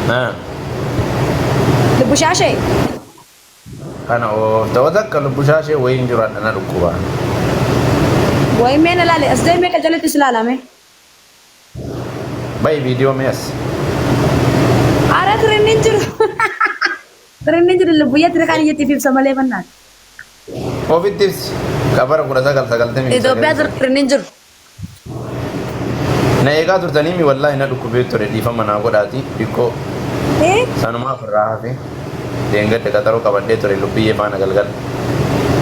ها لبوشاشي أنا أتذكر البشاشة وين جرى أنا ركوبا وين مين لا لي أصدق ميك جلت سلالة باي فيديو ميس عارف رنينجر رنينجر اللي بويا تركان يتي في سمالة بنات وفي التبس كبر كنا سكال تمي إذا بيا رنينجر نايكا ترتنيمي والله إن ركوبي ترى فما ناقولاتي بيكو إيه سانوما فرها في دينغت كتارو كبردة ترى لبيه فانا قلقل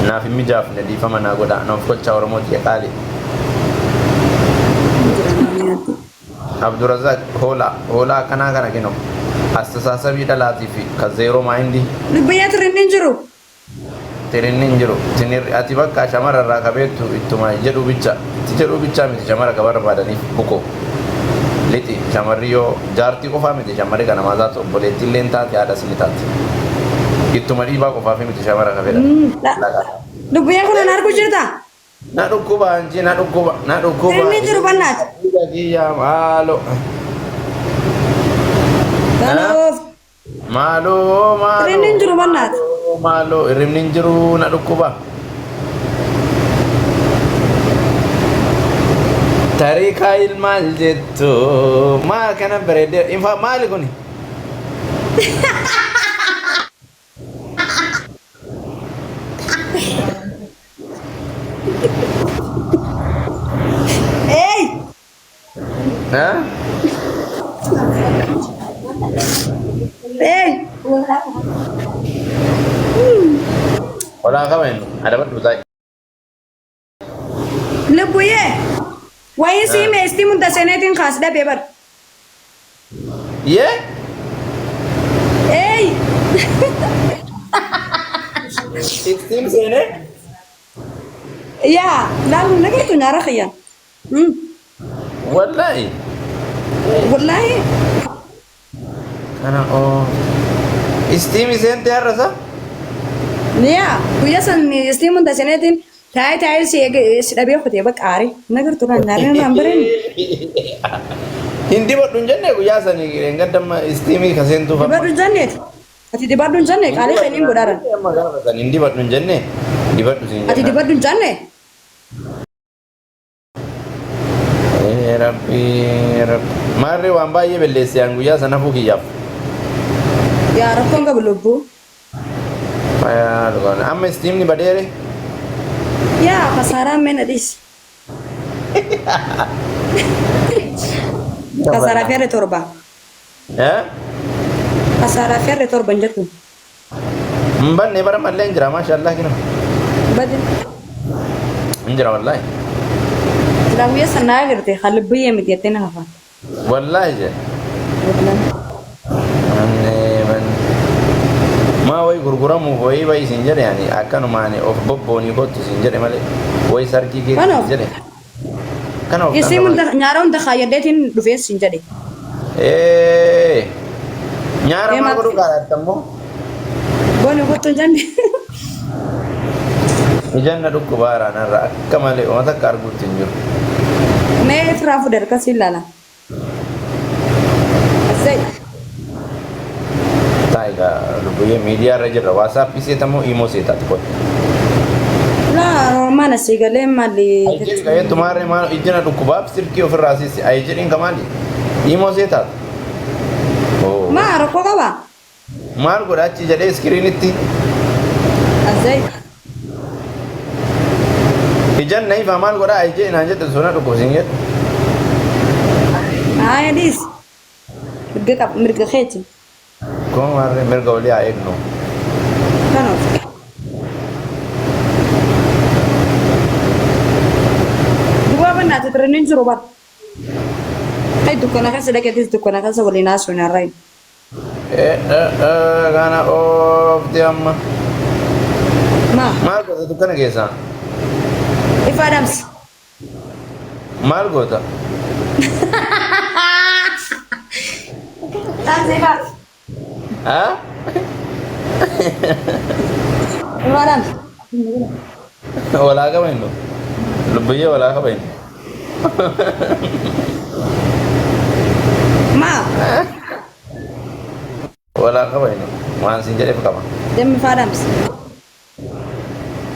نافي مجاف ندي فما ناقولا نفكر شاور موت يقالي عبد الرزاق هولا كنا كنو أساسا بيدا لاتيفي كزيرو ما عندي لبيا رنينجرو ترينينجرو تنير أتيبا كشمار الركابيتو إتما جرو بيتشا متى شمار كبار بادني بوكو لتي شماريو جارتي كوفا متى شماري كنا مازاتو بوليتي لينتا تيادا سليتات إتما ديبا كوفا في متى شمار كبيرا لا لبيا كنا ناركو جرتا ناركوبا أنجي ناركوبا رنينجرو بنات iya malu Tanuf malu Renningjiru bannat malu Renningjiru nak dukuba tarika ilmal jettu mal kana berede infa mal kuni Hey ha Hey wala kamen ada batu zai Lebuye Why see me estimun da senetin khas da bebar ye Hey istim sene Ya lalu nake tu nyara khiya wallahi Wallahi kana istim sene arasa Ya kuya san estimun da senetin Tai si dabe khote ba qari nagar tu na narin rambarin hindi ba dun janne ku yasa ni ngadam istimi kasentu fa Dibadun jannet Ati dibadun jannet kali khainin godaran magana kan hindi ba dun janne dibadu sin Ati dibadun jannet rabbi marre wamba ye bellesi yangu yasa nafu kiyaf Ya rakon ga bulubbu ya lugan amma istim ni badere Ya kasara men adis Kasara fere torba ya Kasara fere torba njatu mban ne bara malle njira mashallah kino Badin njira wallahi Lawiya sanagirte khalbiye midiyatena hafa wallahi je anne man ma way gurguramu way way sinjare yani akanu mani of bobboni bottu sinjare male way sarki ge sinjare kana of Isimun da nyaron da khayadetin dufe sinjade nyara ma guru gara tammo Bone goto jande ijanna dukku bara nan ra kamale o mata kargu tinjur Me trafu der kasilala Asai taiga lubuye media raja whatsapp ise tamo imo se tatko La mana sigale mali ajin gaya tumare ma ijana dukku bab sirki of rasi se ajin kamali imo se tat oh Ma roko kawa mar goda ci jade screen itti Asai ijan nahi famal goda ajin anje to sona dukku singet Aya dis Mirga kheti ko marre merga wali ayno Kano Dua bana ta trenin juro ba Ay dukana kasa da kedis dukana kasa wali nasu na rai kana of the amma Ma mal goda to kana gesa If Adams mal goda Tanzibar ha If Adams wala ka bayno lubuye wala ka bayno Ma ولا قبينه ما سنجري فكما دم فادامس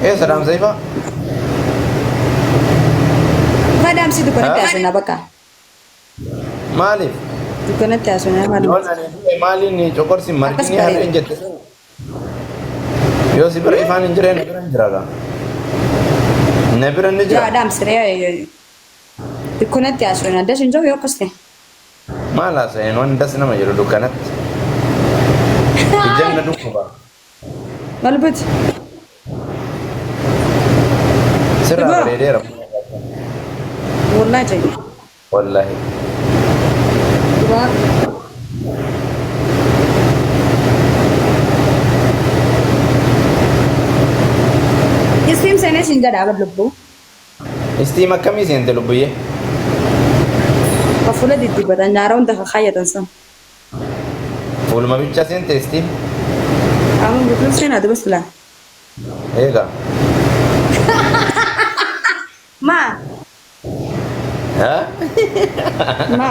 ايه سلام زيفا فادامس دكانة تاسونا بقى مالف دكانة تاسونا مالو يونا مالي ني چوكر سي Akkas مرجني هر bareeda. انجت يو سي بر إفان انجرين نجراغا نبرن يا نجرا دامس ريا دكانة تاسونا ده شنجو يو قصتي ما لا سين وان دسنا ما يرو دكانت الجنة دوكبا مالبوت سر Iba. بريدير والله جاي والله Iba. Isim sana sinja dapat lebu. استيما كم يسين تلبيه Kafula di tiba dan nyara untuk kaya tansan. فول ما بيتشا سين تستيم Kamu betul sih nado bos lah. ايغا Ma, ها ma.